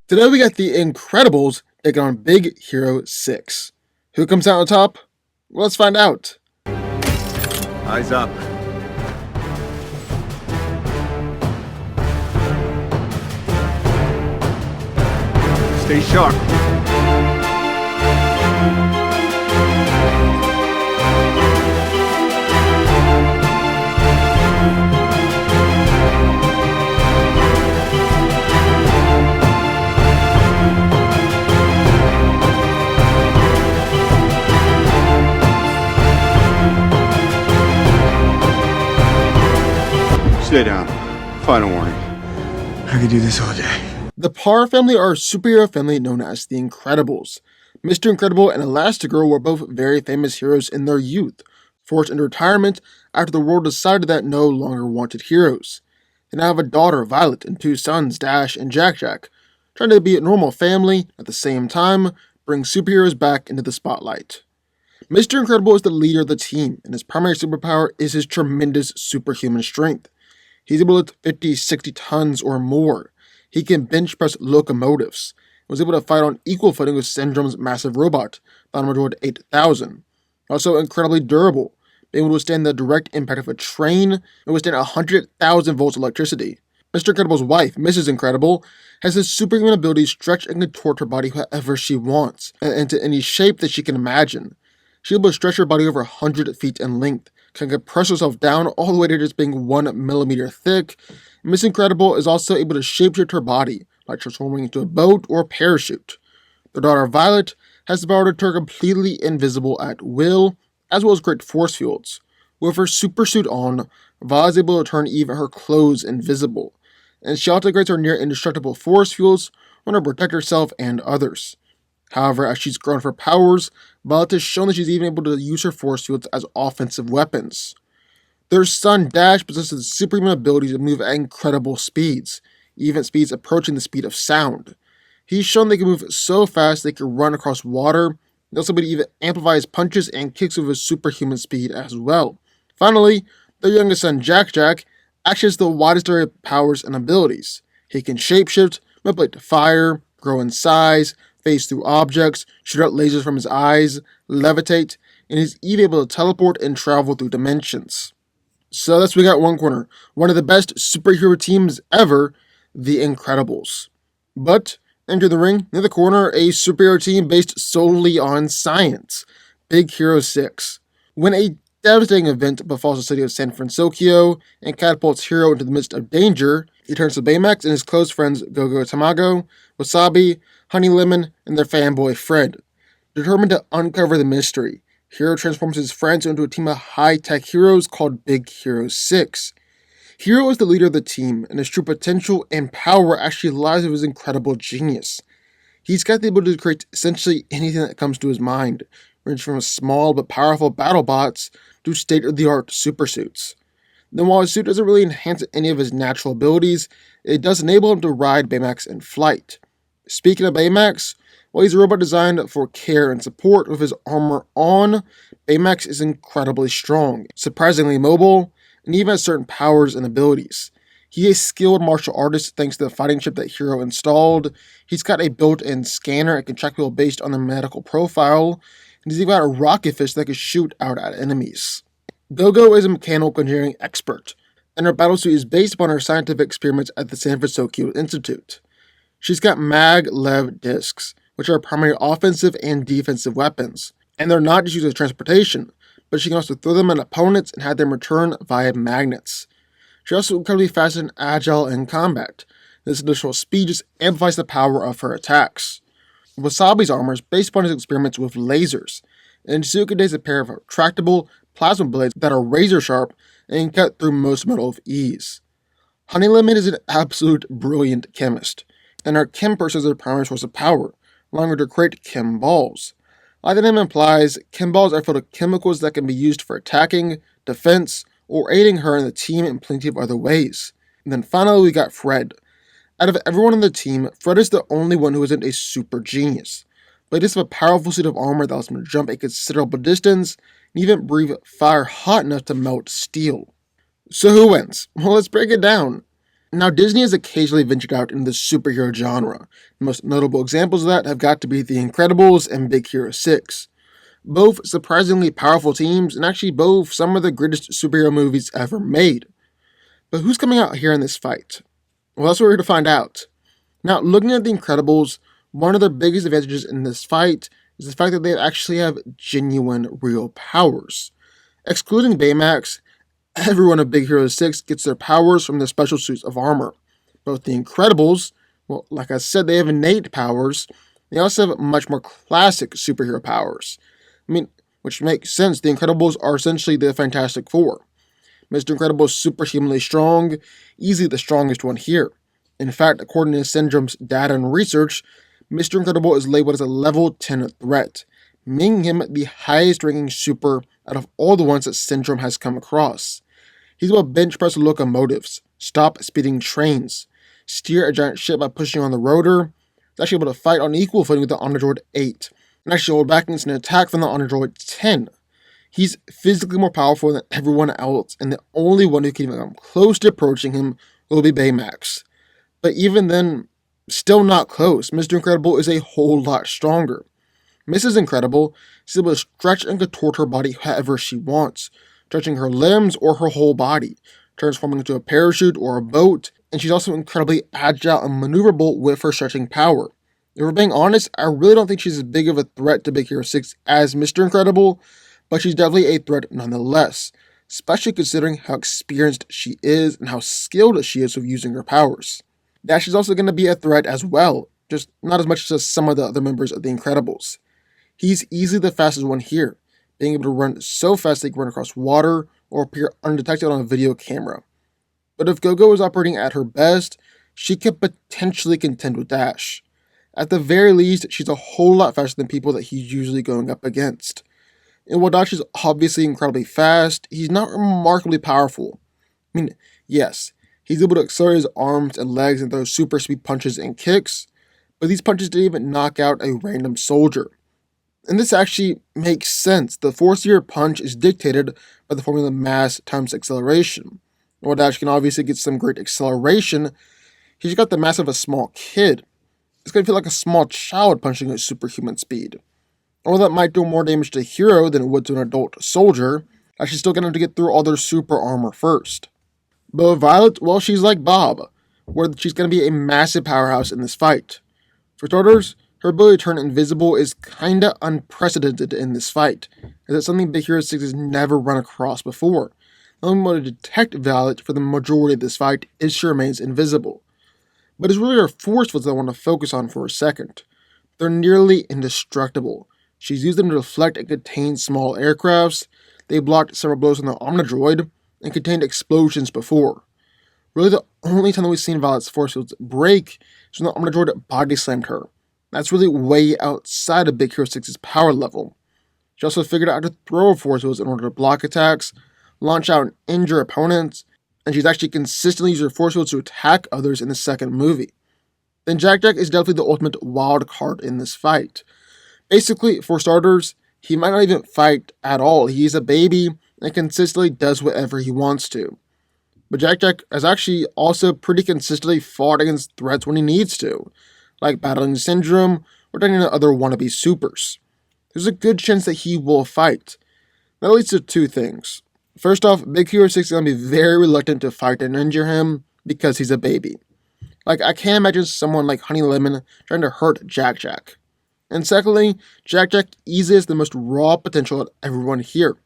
Today we got the Incredibles taking on Big Hero 6. Who comes out on top? Well, let's find out. Eyes up. Stay sharp. Stay down. Final warning. I could do this all day. The Parr family are a superhero family known as the Incredibles. Mr. Incredible and Elastigirl were both very famous heroes in their youth, forced into retirement after the world decided that no longer wanted heroes. They now have a daughter, Violet, and two sons, Dash and Jack Jack, trying to be a normal family at the same time, bring superheroes back into the spotlight. Mr. Incredible is the leader of the team, and his primary superpower is his tremendous superhuman strength. He's able to lift 50, 60 tons or more. He can bench press locomotives, and was able to fight on equal footing with Syndrome's massive robot, the Android 8000. Also incredibly durable, being able to withstand the direct impact of a train and withstand 100,000 volts of electricity. Mr. Incredible's wife, Mrs. Incredible, has his superhuman ability to stretch and contort her body however she wants, and into any shape that she can imagine. She's able to stretch her body over 100 feet in length, can compress herself down all the way to just being 1 millimeter thick. Miss Incredible is also able to shapeshift her body, like transforming into a boat or a parachute. Their daughter Violet has the power to turn completely invisible at will, as well as create force fields. With her super suit on, Violet is able to turn even her clothes invisible, and she also creates her near indestructible force fields in order to protect herself and others. However, as she's grown her powers, Violet has shown that she's even able to use her force fields as offensive weapons. Their son Dash possesses superhuman abilities to move at incredible speeds, even at speeds approaching the speed of sound. He's shown they can move so fast they can run across water, and also able to even amplify his punches and kicks with his superhuman speed as well. Finally, their youngest son Jack Jack actually has the widest array of powers and abilities. He can shapeshift, manipulate fire, grow in size, phase through objects, shoot out lasers from his eyes, levitate, and he's even able to teleport and travel through dimensions. So that's what we got one corner. One of the best superhero teams ever, the Incredibles. But, enter the ring, near the corner, a superhero team based solely on science, Big Hero 6. When a devastating event befalls the city of San Francisco and catapults Hero into the midst of danger, he turns to Baymax and his close friends Go-Go Tamago, Wasabi, Honey Lemon, and their fanboy Fred. Determined to uncover the mystery, Hero transforms his friends into a team of high-tech heroes called Big Hero 6. Hero is the leader of the team, and his true potential and power actually lies with his incredible genius. He's got the ability to create essentially anything that comes to his mind, ranging from small but powerful battle bots to state-of-the-art supersuits. Then while his suit doesn't really enhance any of his natural abilities, it does enable him to ride Baymax in flight. Speaking of Baymax, while he's a robot designed for care and support with his armor on, Baymax is incredibly strong, surprisingly mobile, and even has certain powers and abilities. He is a skilled martial artist thanks to the fighting chip that Hero installed. He's got a built-in scanner that can track people based on their medical profile, and he's even got a rocket fist that can shoot out at enemies. Go-Go is a mechanical engineering expert, and her battlesuit is based upon her scientific experiments at the San Francisco Institute. She's got mag-lev discs, which are primary offensive and defensive weapons, and they're not just used as transportation, but she can also throw them at opponents and have them return via magnets. She's also incredibly fast and agile in combat. This additional speed just amplifies the power of her attacks. Wasabi's armor is based upon his experiments with lasers, and she contains a pair of retractable plasma blades that are razor sharp and can cut through most metal with ease. Honey Lemon is an absolute brilliant chemist, and her chem purse is her primary source of power, allowing her to create chem balls. Like the name implies, chem balls are filled with chemicals that can be used for attacking, defense, or aiding her and the team in plenty of other ways. And then finally we got Fred. Out of everyone on the team, Fred is the only one who isn't a super genius, but he does have a powerful suit of armor that allows him to jump a considerable distance and even breathe fire hot enough to melt steel. So who wins? Well, let's break it down. Now, Disney has occasionally ventured out into the superhero genre. The most notable examples of that have got to be The Incredibles and Big Hero 6. Both surprisingly powerful teams, and actually both some of the greatest superhero movies ever made. But who's coming out here in this fight? Well, that's what we're here to find out. Now, looking at The Incredibles, one of their biggest advantages in this fight is the fact that they actually have genuine, real powers. Excluding Baymax, everyone of Big Hero 6 gets their powers from their special suits of armor. Both the Incredibles, well, like I said, they have innate powers. They also have much more classic superhero powers. I mean, which makes sense. The Incredibles are essentially the Fantastic Four. Mr. Incredible is superhumanly strong, easily the strongest one here. In fact, according to Syndrome's data and research, Mr. Incredible is labeled as a level 10 threat, making him the highest ranking super out of all the ones that Syndrome has come across. He's able to bench press locomotives, stop speeding trains, steer a giant ship by pushing on the rotor. He's actually able to fight on equal footing with the Omnidroid 8, and actually hold back against an attack from the Omnidroid 10. He's physically more powerful than everyone else, and the only one who can even come close to approaching him will be Baymax. But even then, still not close. Mr. Incredible is a whole lot stronger. Mrs. Incredible is able to stretch and contort her body however she wants, stretching her limbs or her whole body, transforming into a parachute or a boat, and she's also incredibly agile and maneuverable with her stretching power. If we're being honest, I really don't think she's as big of a threat to Big Hero 6 as Mr. Incredible, but she's definitely a threat nonetheless, especially considering how experienced she is and how skilled she is with using her powers. Dash is also going to be a threat as well, just not as much as some of the other members of the Incredibles. He's easily the fastest one here, being able to run so fast they can run across water or appear undetected on a video camera. But if Go-Go is operating at her best, she could potentially contend with Dash. At the very least, she's a whole lot faster than people that he's usually going up against. And while Dash is obviously incredibly fast, he's not remarkably powerful. I mean, yes, he's able to accelerate his arms and legs and throw super speed punches and kicks, but these punches didn't even knock out a random soldier. And this actually makes sense. The force of your punch is dictated by the formula mass times acceleration. While Dash can obviously get some great acceleration, he's got the mass of a small kid. It's going to feel like a small child punching at superhuman speed. Although that might do more damage to a hero than it would to an adult soldier, Dash is still going to get through all their super armor first. But with Violet, well, she's like Bob, where she's going to be a massive powerhouse in this fight. For starters, her ability to turn invisible is kinda unprecedented in this fight, as it's something Big Hero 6 has never run across before. The only way to detect Violet for the majority of this fight is she remains invisible. But it's really her force fields that I want to focus on for a second. They're nearly indestructible. She's used them to deflect and contain small aircrafts, they blocked several blows on the Omnidroid, and contained explosions before. Really the only time that we've seen Violet's force fields break is when the Omnidroid body slammed her. That's really way outside of Big Hero 6's power level. She also figured out how to throw her force fields in order to block attacks, launch out and injure opponents, and she's actually consistently used her force fields to attack others in the second movie. Then Jack Jack is definitely the ultimate wild card in this fight. Basically, for starters, he might not even fight at all. He's a baby and consistently does whatever he wants to. But Jack Jack has actually also pretty consistently fought against threats when he needs to, like battling Syndrome or turning into other wannabe supers. There's a good chance that he will fight. That leads to two things. First off, Big Hero 6 is going to be very reluctant to fight and injure him because he's a baby. Like, I can't imagine someone like Honey Lemon trying to hurt Jack Jack. And secondly, Jack Jack easily has the most raw potential of everyone here.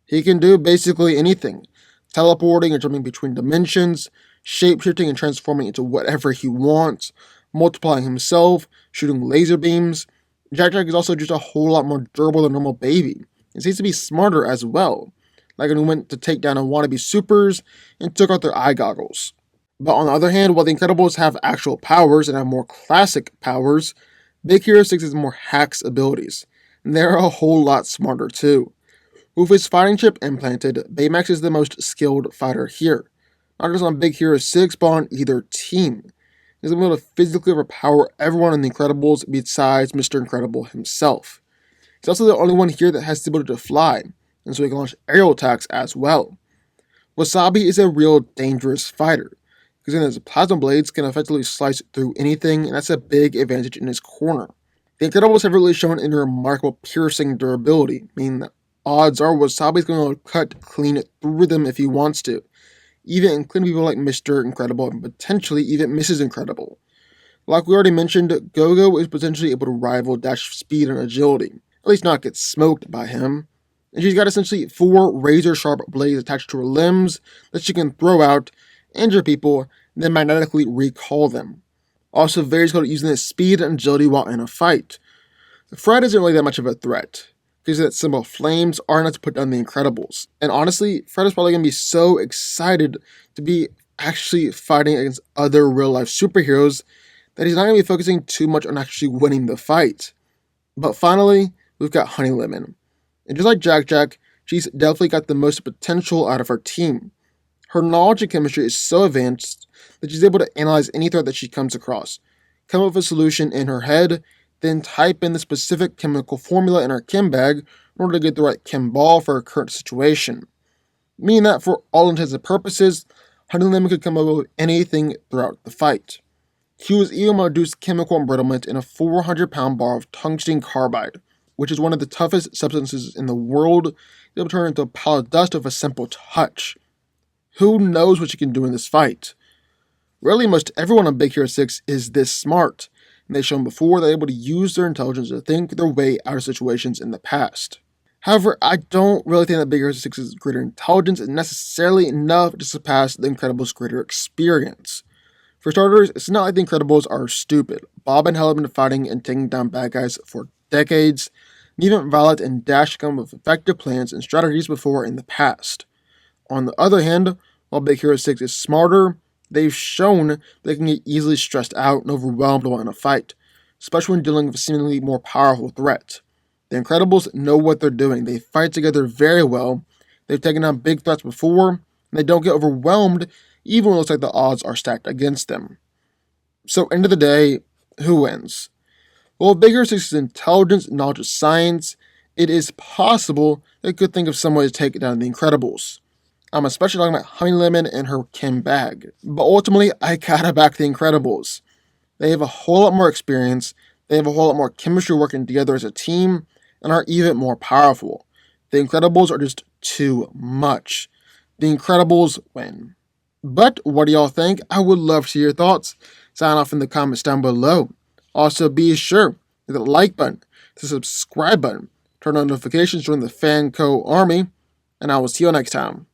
He can do basically anything. Teleporting and jumping between dimensions, shapeshifting and transforming into whatever he wants, multiplying himself, shooting laser beams. Jack Jack is also just a whole lot more durable than a normal baby. He seems to be smarter as well, like when he went to take down a wannabe supers and took out their eye goggles. But on the other hand, while the Incredibles have actual powers and have more classic powers, Big Hero 6 has more hacks abilities, and they're a whole lot smarter too. With his fighting chip implanted, Baymax is the most skilled fighter here, not just on Big Hero 6, but on either team. He's able to physically overpower everyone in the Incredibles besides Mr. Incredible himself. He's also the only one here that has the ability to fly, and so he can launch aerial attacks as well. Wasabi is a real dangerous fighter, using his plasma blades can effectively slice through anything, and that's a big advantage in his corner. The Incredibles have really shown in their remarkable piercing durability, meaning that odds are Wasabi's going to cut clean through them if he wants to, even including people like Mr. Incredible and potentially even Mrs. Incredible. Like we already mentioned, Go-Go is potentially able to rival Dash's speed and agility, at least not get smoked by him. And she's got essentially 4 razor-sharp blades attached to her limbs that she can throw out, injure people, and then magnetically recall them. Also very good at using his speed and agility while in a fight. Fred isn't really that much of a threat, because that symbol flames are enough to put down the Incredibles. And honestly, Fred is probably going to be so excited to be actually fighting against other real-life superheroes that he's not going to be focusing too much on actually winning the fight. But finally, we've got Honey Lemon. And just like Jack Jack, she's definitely got the most potential out of her team. Her knowledge of chemistry is so advanced that she's able to analyze any threat that she comes across, come up with a solution in her head, then type in the specific chemical formula in her chem bag in order to get the right chem ball for her current situation. Meaning that for all intents and purposes, Honey Lemon could come up with anything throughout the fight. He was even able to reduce chemical embrittlement in a 400-pound bar of tungsten carbide, which is one of the toughest substances in the world. It will turn into a pile of dust with a simple touch. Who knows what she can do in this fight? Really, most everyone on Big Hero 6 is this smart, and they've shown before they're able to use their intelligence to think their way out of situations in the past. However, I don't really think that Big Hero 6's greater intelligence is necessarily enough to surpass the Incredibles' greater experience. For starters, it's not like the Incredibles are stupid. Bob and Hal have been fighting and taking down bad guys for decades, and even Violet and Dash come with effective plans and strategies before in the past. On the other hand, while Big Hero 6 is smarter, they've shown they can get easily stressed out and overwhelmed while in a fight, especially when dealing with a seemingly more powerful threat. The Incredibles know what they're doing. They fight together very well, they've taken on big threats before, and they don't get overwhelmed even when it looks like the odds are stacked against them. So, end of the day, who wins? Well, with Big Hero 6's intelligence and knowledge of science, it is possible they could think of some way to take down the Incredibles. I'm especially talking about Honey Lemon and her chem bag. But ultimately, I gotta back the Incredibles. They have a whole lot more experience, they have a whole lot more chemistry working together as a team, and are even more powerful. The Incredibles are just too much. The Incredibles win. But what do y'all think? I would love to hear your thoughts. Sign off in the comments down below. Also, be sure to hit the like button, the subscribe button, turn on notifications, join the FanCo army, and I will see you next time.